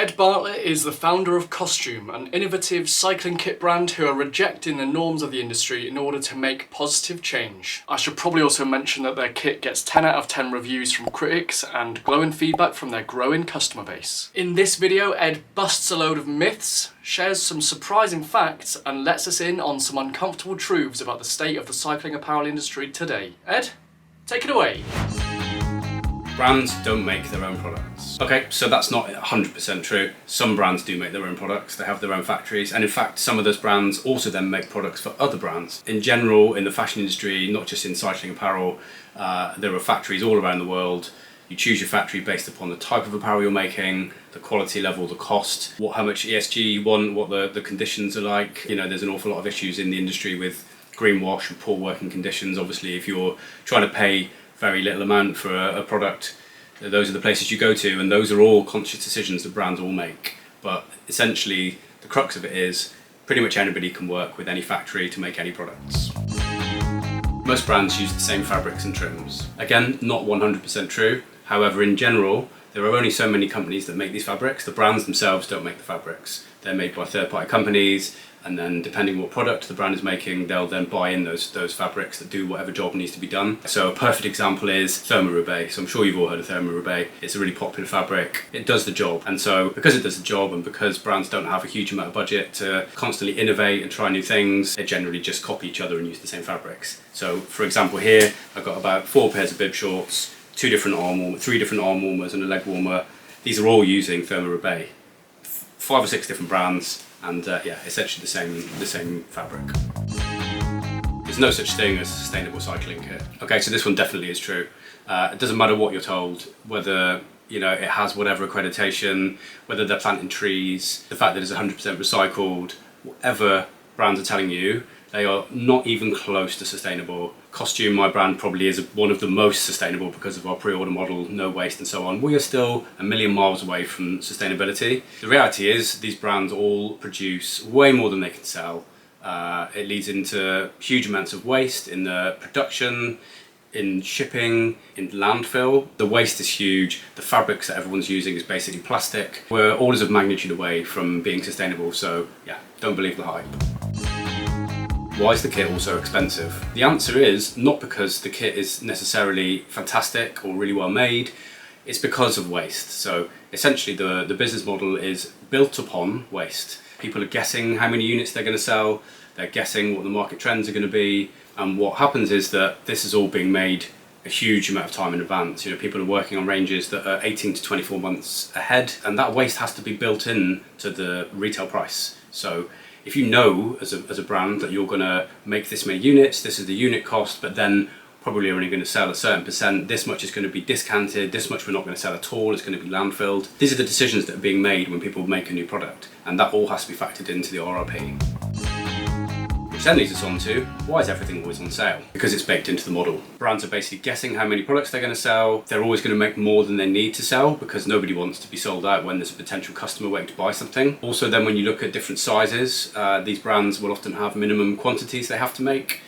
Ed Bartlett is the founder of Kostüme, an innovative cycling kit brand who are rejecting the norms of the industry in order to make positive change. I should probably also mention that their kit gets 10 out of 10 reviews from critics and glowing feedback from their growing customer base. In this video, Ed busts a load of myths, shares some surprising facts, and lets us in on some uncomfortable truths about the state of the cycling apparel industry today. Ed, take it away. Brands don't make their own products. Okay, so that's not 100% true. Some brands do make their own products, they have their own factories, and in fact some of those brands also then make products for other brands. In general, in the fashion industry, not just in cycling apparel, there are factories all around the world. You choose your factory based upon the type of apparel you're making, the quality level, the cost, how much ESG you want, what the conditions are like. You know, there's an awful lot of issues in the industry with greenwash and poor working conditions. Obviously, if you're trying to pay very little amount for a product, those are the places you go to, and those are all conscious decisions that brands all make. But essentially the crux of it is pretty much anybody can work with any factory to make any products. Most brands use the same fabrics and trims. Again, not 100% true. However, in general, there are only so many companies that make these fabrics. The brands themselves don't make the fabrics. They're made by third-party companies, and then depending what product the brand is making, they'll then buy in those fabrics that do whatever job needs to be done. So a perfect example is thermoroubaix. So I'm sure you've all heard of thermoroubaix. It's a really popular fabric. It does the job, and so because it does the job, and because brands don't have a huge amount of budget to constantly innovate and try new things, they generally just copy each other and use the same fabrics. So for example here, I've got about 4 pairs of bib shorts, 3 different arm warmers and a leg warmer. These are all using thermoroubaix. 5 or 6 different brands, and yeah, essentially the same fabric. There's no such thing as a sustainable cycling kit. Okay, so this one definitely is true. It doesn't matter what you're told, whether it has whatever accreditation, whether they're planting trees, the fact that it's 100% recycled, whatever brands are telling you, they are not even close to sustainable. Kostüme, my brand, probably is one of the most sustainable because of our pre-order model, no waste and so on. We are still a million miles away from sustainability. The reality is these brands all produce way more than they can sell. It leads into huge amounts of waste in the production, in shipping, in landfill. The waste is huge. The fabrics that everyone's using is basically plastic. We're orders of magnitude away from being sustainable, so yeah, don't believe the hype. Why is the kit also expensive? The answer is not because the kit is necessarily fantastic or really well made, it's because of waste. So essentially the business model is built upon waste. People are guessing how many units they're going to sell, they're guessing what the market trends are going to be, and what happens is that this is all being made a huge amount of time in advance. People are working on ranges that are 18 to 24 months ahead, and that waste has to be built in to the retail price. So if you know as a brand that you're going to make this many units, this is the unit cost, but then probably only going to sell a certain percent, this much is going to be discounted, this much we're not going to sell at all, it's going to be landfilled. These are the decisions that are being made when people make a new product, and that all has to be factored into the RRP. Which then leads us on to, why is everything always on sale? Because it's baked into the model. Brands are basically guessing how many products they're going to sell. They're always going to make more than they need to sell because nobody wants to be sold out when there's a potential customer waiting to buy something. Also then when you look at different sizes, these brands will often have minimum quantities they have to make,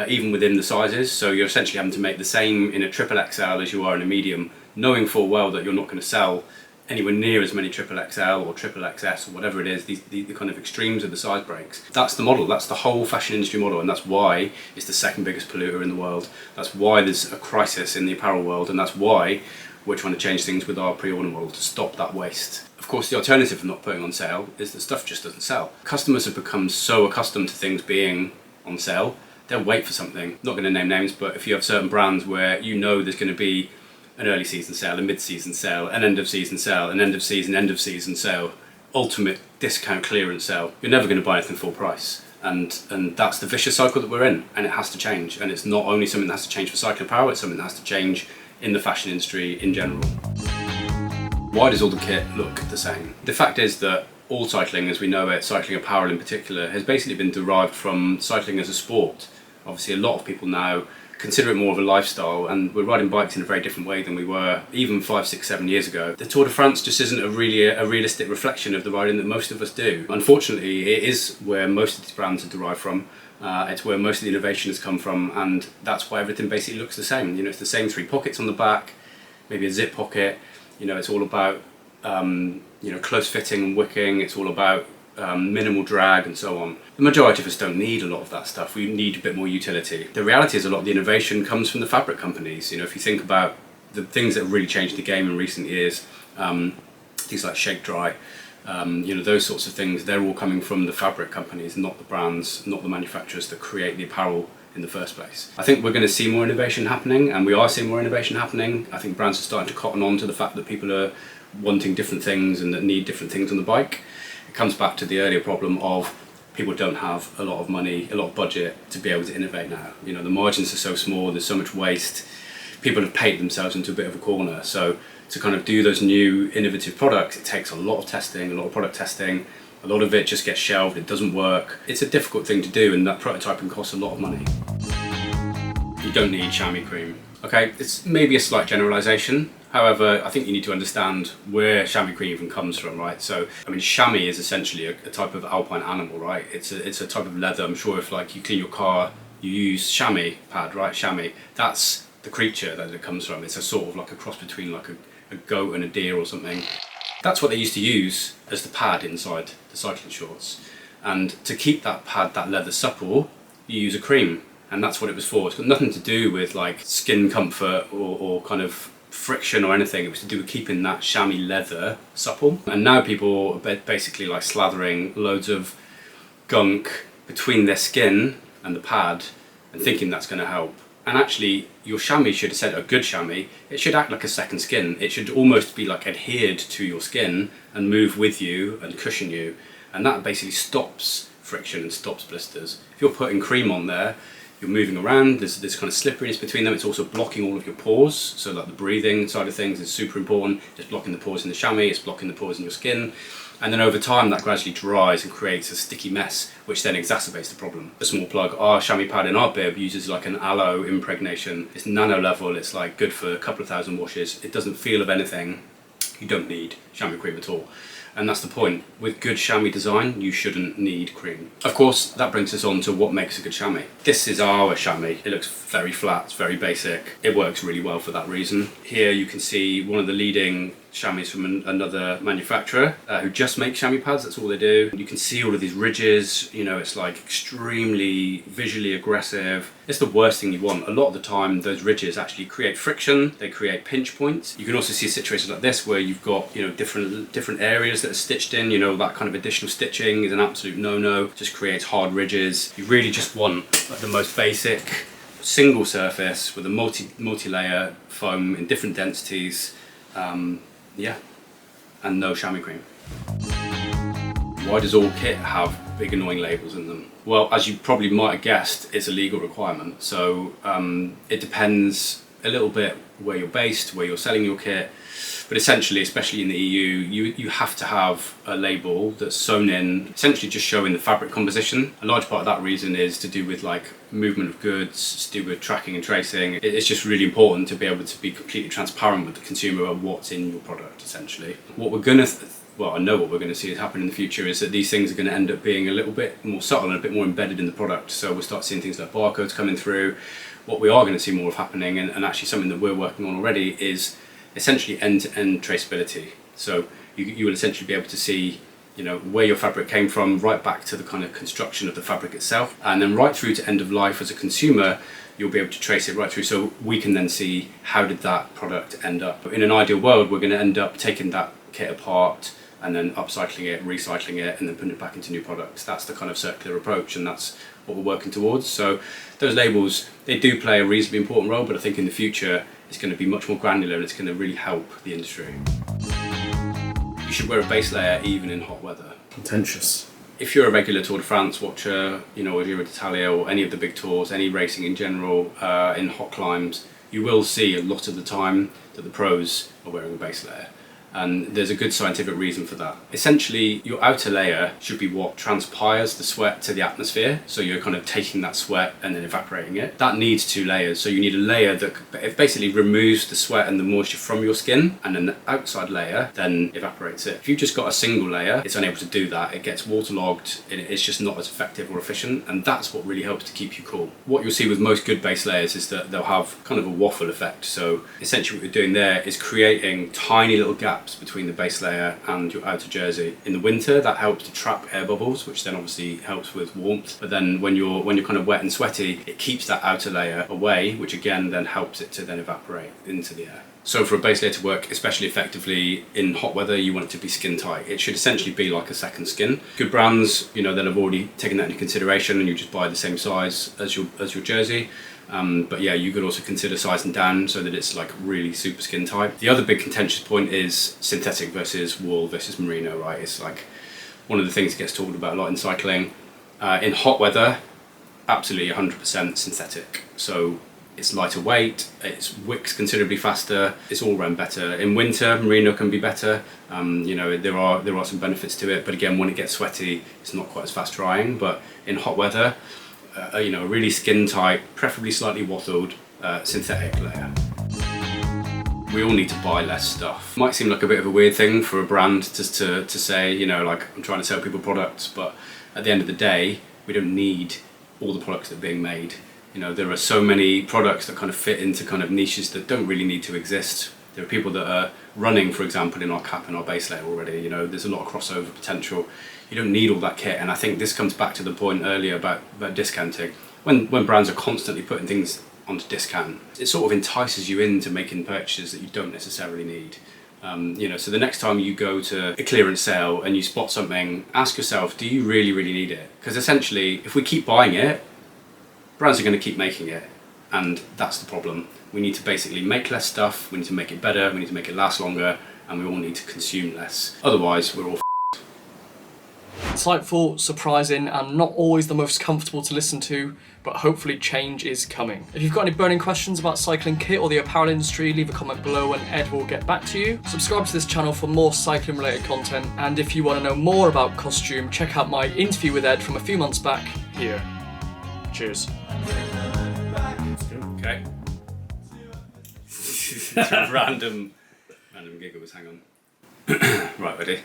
even within the sizes. So you're essentially having to make the same in a triple XL as you are in a medium, knowing full well that you're not going to sell anywhere near as many triple XL or triple XS or whatever it is, the kind of extremes of the size breaks. That's the model, that's the whole fashion industry model, and that's why it's the second biggest polluter in the world. That's why there's a crisis in the apparel world, and that's why we're trying to change things with our pre-order model to stop that waste. Of course, the alternative of not putting on sale is that stuff just doesn't sell. Customers have become so accustomed to things being on sale, they'll wait for something. Not going to name names, but if you have certain brands where you know there's going to be an early season sale, a mid-season sale, an end of season sale, an end of season sale, ultimate discount clearance sale, you're never going to buy anything full price. And that's the vicious cycle that we're in, and it has to change. And it's not only something that has to change for cycling apparel, it's something that has to change in the fashion industry in general. Why does all the kit look the same? The fact is that all cycling as we know it, cycling apparel in particular, has basically been derived from cycling as a sport. Obviously a lot of people now consider it more of a lifestyle, and we're riding bikes in a very different way than we were even 5, 6, 7 years ago. The Tour de France just isn't a realistic reflection of the riding that most of us do. Unfortunately, it is where most of these brands are derived from. It's where most of the innovation has come from, and that's why everything basically looks the same. It's the same 3 pockets on the back, maybe a zip pocket. It's all about close fitting and wicking. It's all about minimal drag and so on. The majority of us don't need a lot of that stuff. We need a bit more utility. The reality is a lot of the innovation comes from the fabric companies. If you think about the things that have really changed the game in recent years, things like shake dry, those sorts of things, they're all coming from the fabric companies, not the brands, not the manufacturers that create the apparel in the first place. I think we're going to see more innovation happening, and we are seeing more innovation happening. I think brands are starting to cotton on to the fact that people are wanting different things and that need different things on the bike. It comes back to the earlier problem of people don't have a lot of money, a lot of budget to be able to innovate now. The margins are so small, there's so much waste. People have paid themselves into a bit of a corner. So to kind of do those new innovative products, it takes a lot of testing, a lot of product testing. A lot of it just gets shelved, it doesn't work. It's a difficult thing to do, and that prototyping costs a lot of money. You don't need chamois cream. Okay, it's maybe a slight generalization. However, I think you need to understand where chamois cream even comes from, right? So, chamois is essentially a type of alpine animal, right? It's a type of leather. I'm sure if you clean your car, you use chamois pad, right? Chamois. That's the creature that it comes from. It's a sort of like a cross between like a goat and a deer or something. That's what they used to use as the pad inside the cycling shorts. And to keep that pad, that leather supple, you use a cream. And that's what it was for. It's got nothing to do with like skin comfort or kind of friction or anything. It was to do with keeping that chamois leather supple. And now people are basically like slathering loads of gunk between their skin and the pad and thinking that's going to help. And actually, your chamois should have said, a good chamois, it should act like a second skin. It should almost be like adhered to your skin and move with you and cushion you. And that basically stops friction and stops blisters. If you're putting cream on there, you're moving around, there's this kind of slipperiness between them. It's also blocking all of your pores. So like the breathing side of things is super important. It's blocking the pores in the chamois, it's blocking the pores in your skin. And then over time that gradually dries and creates a sticky mess, which then exacerbates the problem. A small plug, our chamois pad in our bib uses like an aloe impregnation. It's nano level, it's like good for a couple of thousand washes. It doesn't feel of anything. You don't need chamois cream at all. And that's the point. With good chamois design, you shouldn't need cream. Of course, that brings us on to what makes a good chamois. This is our chamois. It looks very flat, it's very basic. It works really well for that reason. Here you can see one of the leading chamois from another manufacturer who just make chamois pads, that's all they do. You can see all of these ridges, it's like extremely visually aggressive. It's the worst thing you want. A lot of the time those ridges actually create friction, they create pinch points. You can also see situations like this where you've got different areas that are stitched in, that kind of additional stitching is an absolute no-no, just creates hard ridges. You really just want like the most basic single surface with a multi-layer foam in different densities. And no chamois cream. Why does all kit have big annoying labels in them? Well, as you probably might have guessed, it's a legal requirement. So it depends a little bit where you're based, where you're selling your kit. But essentially, especially in the EU, you have to have a label that's sewn in, essentially just showing the fabric composition. A large part of that reason is to do with like movement of goods, it's to do with tracking and tracing. It's just really important to be able to be completely transparent with the consumer about what's in your product, essentially. What we're going to, I know what we're going to see happen in the future is that these things are going to end up being a little bit more subtle and a bit more embedded in the product. So we'll start seeing things like barcodes coming through. What we are going to see more of happening, and actually something that we're working on already, is essentially end-to-end traceability. So you will essentially be able to see where your fabric came from, right back to the kind of construction of the fabric itself, and then right through to end of life as a consumer, you'll be able to trace it right through, so we can then see how did that product end up. In an ideal world, we're going to end up taking that kit apart and then upcycling it, recycling it, and then putting it back into new products. That's the kind of circular approach, and that's what we're working towards. So those labels, they do play a reasonably important role, but I think in the future it's going to be much more granular and it's going to really help the industry. You should wear a base layer even in hot weather. Contentious. If you're a regular Tour de France watcher, or Giro d'Italia or any of the big tours, any racing in general, in hot climes, you will see a lot of the time that the pros are wearing a base layer. And there's a good scientific reason for that. Essentially, your outer layer should be what transpires the sweat to the atmosphere. So you're kind of taking that sweat and then evaporating it. That needs two layers. So you need a layer that it basically removes the sweat and the moisture from your skin, and then the outside layer then evaporates it. If you've just got a single layer, it's unable to do that. It gets waterlogged, and it's just not as effective or efficient, and that's what really helps to keep you cool. What you'll see with most good base layers is that they'll have kind of a waffle effect. So essentially what you're doing there is creating tiny little gaps gaps between the base layer and your outer jersey. In the winter, that helps to trap air bubbles, which then obviously helps with warmth. But then when you're kind of wet and sweaty, it keeps that outer layer away, which again then helps it to then evaporate into the air. So for a base layer to work especially effectively in hot weather, you want it to be skin tight. It should essentially be like a second skin. Good brands, you know, they'll have already taken that into consideration, and you just buy the same size as your jersey. But yeah, you could also consider sizing down so that it's like really super skin tight. The other big contentious point is synthetic versus wool versus merino, right? It's like one of the things that gets talked about a lot in cycling. In hot weather, absolutely 100% synthetic. So it's lighter weight, it wicks considerably faster, it's all round better. In winter, merino can be better. You know, there are some benefits to it, but again, when it gets sweaty, it's not quite as fast drying. But in hot weather, you know, a really skin tight, preferably slightly wattled synthetic layer. We all need to buy less stuff. Might seem like a bit of a weird thing for a brand to say, you know, like I'm trying to sell people products, but at the end of the day, we don't need all the products that are being made. You know, there are so many products that kind of fit into kind of niches that don't really need to exist. There are people that are running, for example, in our cap and our base layer already. You know, there's a lot of crossover potential. You don't need all that kit, and I think this comes back to the point earlier about discounting. When brands are constantly putting things onto discount, it sort of entices you into making purchases that you don't necessarily need. You know, so the next time you go to a clearance sale and you spot something, ask yourself, do you really, really need it? Because essentially, if we keep buying it, brands are going to keep making it, and that's the problem. We need to basically make less stuff, we need to make it better, we need to make it last longer, and we all need to consume less. Otherwise, we're all Insightful, surprising, and not always the most comfortable to listen to, but hopefully change is coming. If you've got any burning questions about cycling kit or the apparel industry, leave a comment below and Ed will get back to you. Subscribe to this channel for more cycling related content, and if you want to know more about Kostüme, check out my interview with Ed from a few months back here. Cheers. okay. It's a random giggles, hang on. Right, ready?